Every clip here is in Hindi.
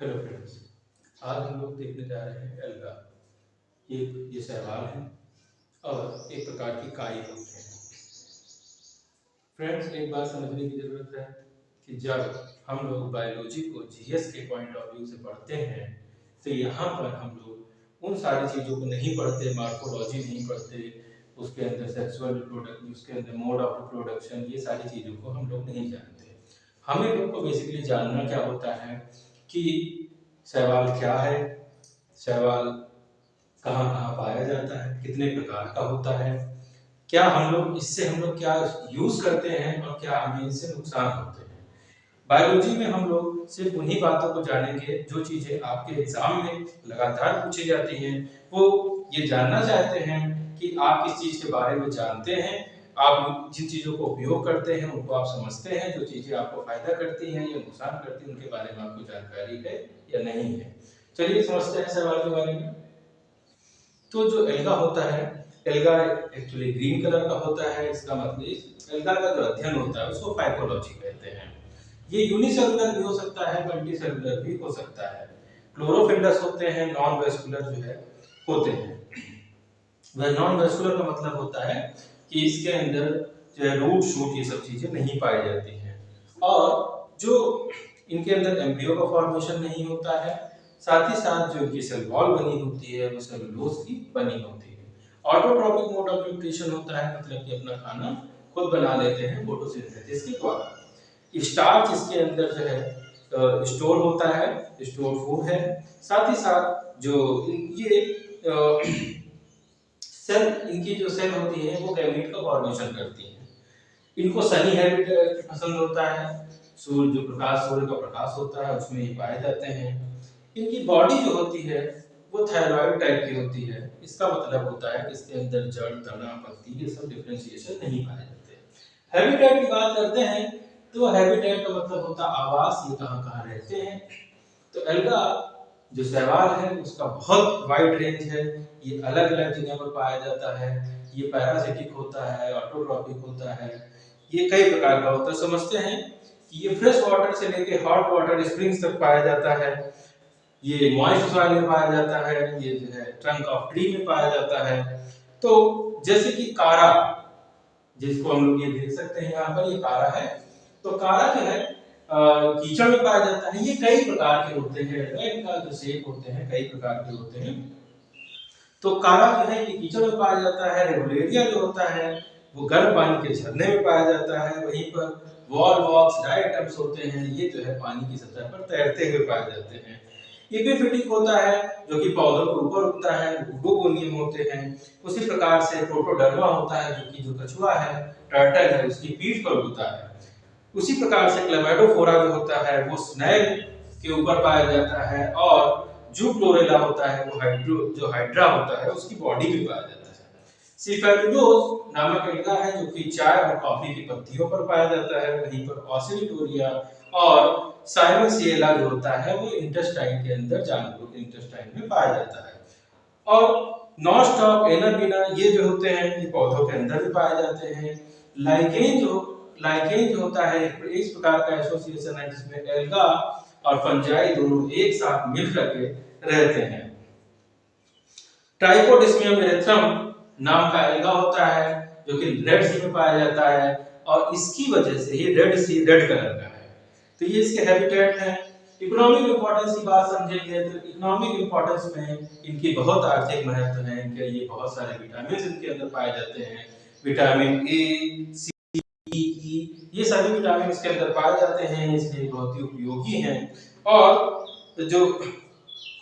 हेलो फ्रेंड्स, आज हम लोग देखने जा रहे हैं एल्गा। ये शैवाल है और एक प्रकार की काई होते हैं। फ्रेंड्स, एक बात समझने की जरूरत है कि जब हम लोग बायोलॉजी को जीएस के पॉइंट ऑफ व्यू से पढ़ते हैं तो यहाँ पर हम लोग उन सारी चीज़ों को नहीं पढ़ते, मार्फोलॉजी नहीं पढ़ते, उसके अंदर सेक्सुअल रिप्रोडक्शन, उसके अंदर मोड ऑफ रिप्रोडक्शन, ये सारी चीज़ों को हम लोग नहीं जानते। हमें लोग को बेसिकली जानना क्या होता है कि शैवाल क्या है, शैवाल कहाँ कहाँ पाया जाता है, कितने प्रकार का होता है, क्या हम लोग क्या यूज करते हैं और क्या हमें इससे नुकसान होते हैं। बायोलॉजी में हम लोग सिर्फ उन्हीं बातों को जानेंगे जो चीजें आपके एग्जाम में लगातार पूछी जाती हैं। वो ये जानना चाहते हैं कि आप किस चीज के बारे में जानते हैं, आप जिन चीजों को उपयोग करते हैं उनको आप समझते हैं, जो चीजें आपको फायदा करती हैं या नुकसान करती हैं उनके बारे में आपको जानकारी है या नहीं है। चलिए समझते हैं सवाल के बारे में। तो जो एल्गा होता है, एल्गा एक्चुअली ग्रीन कलर का होता है। इसका मतलब एल्गा का जो अध्ययन होता है उसको फाइकोलॉजी कहते हैं। ये यूनिसेलुलर भी हो सकता है, मल्टीसेलुलर भी हो सकता है। क्लोरोफिल्डस होते हैं, नॉन वेस्कुलर जो है होते हैं। वह नॉन वेस्कुलर का मतलब होता है कि इसके अंदर जो है रूट शूट ये सब चीजें नहीं पाई जाती हैं और जो इनके अंदर एम्ब्रियो का फॉर्मेशन नहीं होता है। साथ ही साथ जो इनकी सेल वॉल बनी होती है वो सेलुलोज की बनी होती है। ऑटोट्रॉपिक मोड ऑफ न्यूट्रिशन होता है, मतलब कि अपना खाना खुद बना लेते हैं फोटोसिंथेसिस के द्वारा। स्टार्च इसके अंदर जो है स्टोर होता है, स्टोर फूड है। साथ ही साथ जो ये सेल, इनकी जो सेल होती है वो गैमीट का फॉर्मेशन करती हैं। इनको सनी हैबिटेट पसंद होता है, सूर्य जो प्रकाश, सूर्य का प्रकाश होता है उसमें ये पाए जाते हैं। इनकी बॉडी जो होती है वो थायराइड टाइप की होती है। इसका मतलब होता है कि इसके अंदर जड़, तना, पत्ती ये सब डिफरेंशिएशन नहीं पाए जाते। हैबिटेट की बात करते हैं तो हैबिटेट का मतलब होता है आवास, ये कहाँ कहाँ रहते हैं। तो एल्गा जो शैवाल है उसका बहुत वाइड रेंज है, ये अलग अलग जगह पर पाया जाता है। ये पैरासिटिक होता है, ऑटोट्रॉपिक होता है, ये कई प्रकार का होता है। समझते हैं कि ये फ्रेश वाटर से लेके हॉट वाटर स्प्रिंग्स तक पाया जाता है। ये मॉइस्ट सॉइल में पाया जाता है, ये जो है ट्रंक ऑफ ट्री में पाया जाता है। तो जैसे कि कारा, जिसको हम लोग ये देख सकते हैं यहाँ पर, ये कारा है। तो कारा जो है कीचड़ में पाया जाता है। ये कई प्रकार के होते हैं, इनका जो शेप होते हैं कई प्रकार के होते हैं। तो कारा जो है ये कीचड़ में पाया जाता है। रेगुलेरिया जो होता है वो गर्म पानी के झरने में पाया जाता है। वहीं पर वॉल वॉक्स डायटम्स होते हैं, ये जो है पानी की सतह पर तैरते हुए पाए जाते हैं। एपिफिटिक होता है जो कि पौधों के ऊपर उगता है, गुडोगोनियम होते हैं। उसी प्रकार से प्रोटोडर्मा होता है जो कि जो कछुआ है, टर्टल है, उसकी पीठ पर उगता है। उसी प्रकार से क्लेमाइडोफोरा जो होता है वो स्नेल के ऊपर पाया जाता है और जो क्लोरेला होता है वो हाइड्रा होता है उसकी बॉडी में पाया जाता है। सिफेलुलोज नामक एल्गा है जो कि चाय और कॉफी की पत्तियों पर पाया जाता है। वहीं पर ऑसिलिटोरिया और साइमोसिएला जो होता है वो इंटेस्टाइन के अंदर, जानवरों के इंटेस्टाइन में पाया जाता है। और नॉनस्टॉप, एनाबिना ये जो होते हैं ये पौधों के अंदर भी पाए जाते हैं। लाइकेन जो होता है इस प्रकार का एसोसिएशन है जिसमें एल्गा और फंजाई दोनों एक साथ मिल करके रहते हैं। ट्राइकोडिस्मियम एरेथ्रम नाम का एल्गा होता है जो कि रेड सी में पाया जाता है और इसकी वजह से ये रेड सी रेड कलर का है। तो ये इसके हैबिटेट है। इकोनॉमिक इंपॉर्टेंस की बात समझेंगे तो इकोनॉमिक इंपॉर्टेंस में इनकी बहुत आर्थिक महत्व है। इनके ये बहुत सारे विटामिन इनके अंदर पाए जाते हैं। विटामिन ए, सी, ई, ये सभी विटामिन इसके अंदर पाए जाते हैं, इसलिए बहुत ही उपयोगी हैं। और जो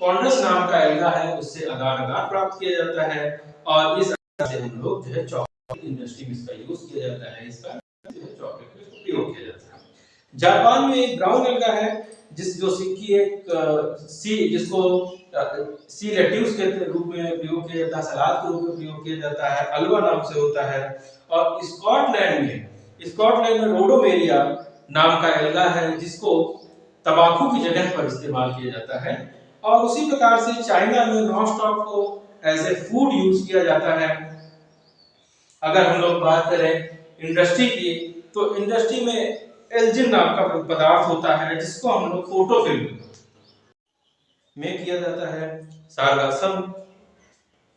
कॉन्ड्रस नाम का एल्गा है उससे अगार अगार प्राप्त किया जाता है और इस से हम लोग जो है चॉकलेट इंडस्ट्री में इसका यूज किया जाता है। इसका जो है चॉकलेट में उपयोग किया जाता है। जापान में एक ब्राउन एल्गा है जो सिक्की एक जिसको सी लेट्यूस के रूप में प्रयोग किया जाता है, सलाद के रूप में प्रयोग किया जाता है, अलवा नाम से होता है। और स्कॉटलैंड में रोडोमेरिया नाम का एल्गा है जिसको तंबाकू की जगह पर इस्तेमाल किया जाता है। और उसी प्रकार से चाइना में नॉनस्टॉप को एज ए फूड यूज किया जाता है। अगर हम लोग बात करें इंडस्ट्री की तो इंडस्ट्री में एल्जिन नाम का पदार्थ होता है जिसको हम लोग फोटोफिल्म में किया जाता है। सारगासम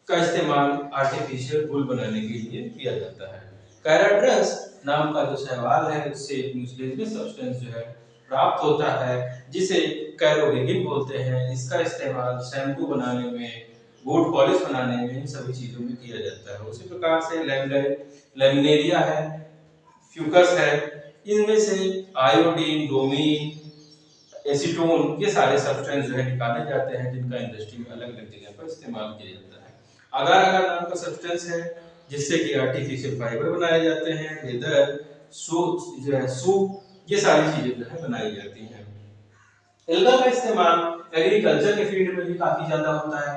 का इस्तेमाल आर्टिफिशियल फूल बनाने के लिए किया जाता है। कैराड्रस नाम का जो शैवाल है उससे एक म्यूसिलेजियस सब्सटेंस जो है प्राप्त होता है जिसे कैरोवेगिन बोलते हैं। इसका इस्तेमाल शैम्पू बनाने में, बूट पॉलिश बनाने में, इन सभी चीजों में किया जाता है। उसी प्रकार से लैमिनेरिया है, फ्यूकस है, इनमें से आयोडीन, ब्रोमीन, एसीटोन ये सारे सब्सटेंस जो है निकाले जाते हैं जिनका इंडस्ट्री में अलग अलग जगह पर इस्तेमाल किया जाता है। अगार अगार नाम का सब्सटेंस है जिससे कि आर्टिफिशियल फाइबर बनाए जाते हैं, लेदर, सूप ये सारी चीजें जो है बनाई जाती हैं। एल्गा का इस्तेमाल एग्रीकल्चर के फील्ड में भी काफी ज्यादा होता है।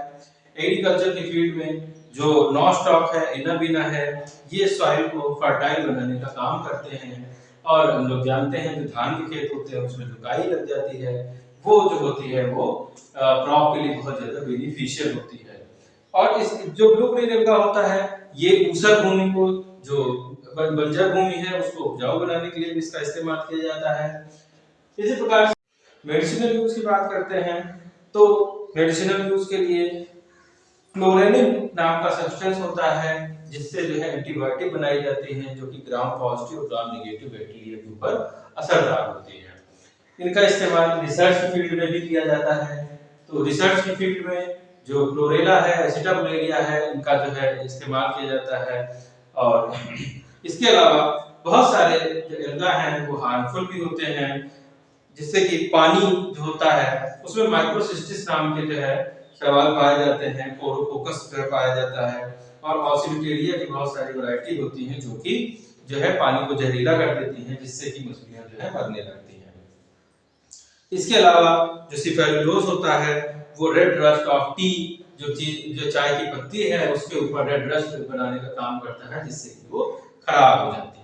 एग्रीकल्चर के फील्ड में जो नॉस्टॉक है, इनाबिना है, ये सॉइल को फर्टाइल बनाने का काम करते हैं। और हम लोग जानते हैं जो धान के खेत होते हैं उसमें जो काई लग जाती है वो जो होती है वो क्रॉप के लिए बहुत ज्यादा बेनिफिशियल होती है। और इस जो ब्लू ग्रीन एल्गा होता है ये ऊसर भूमि को, जो बंजर भूमि है उसको उपजाऊ बनाने के लिए भी इसका इस्तेमाल किया जाता है। इसी प्रकार मेडिसिनल यूज की बात करते हैं तो मेडिसिनल यूज के लिए क्लोरेनिन नाम का सब्सटेंस होता है जिससे जो है एंटीबायोटिक बनाई जाती हैं जो कि ग्राम पॉजिटिव और ग्राम नेगेटिव बैक्टीरिया के ऊपर असरदार होती है। इनका इस्तेमाल रिसर्च की फील्ड में भी किया जाता है। तो रिसर्च की फील्ड में जो क्लोरेला है, एसिटाब्यूलेरिया है, इनका जो है इस्तेमाल किया जाता है। और इसके अलावा बहुत सारे जो एल्गा हैं वो हार्मफुल भी होते हैं, जिससे कि पानी जो होता है उसमें माइक्रोसिस्टिस नाम के जो है शैवाल पाए जाते हैं, कोरोकोकस पाया जाता है और ऑसिलिटेरिया की बहुत सारी वैरायटी होती हैं जो कि जो है पानी को जहरीला कर देती हैं जिससे कि मछलियां जो है मरने लगती हैं। इसके अलावा जो सिफेरुलोज होता है वो रेड रस्ट ऑफ टी, जो चाय की पत्ती है उसके ऊपर रेड रस्ट बनाने का काम करता है जिससे कि वो खराब हो जाती है।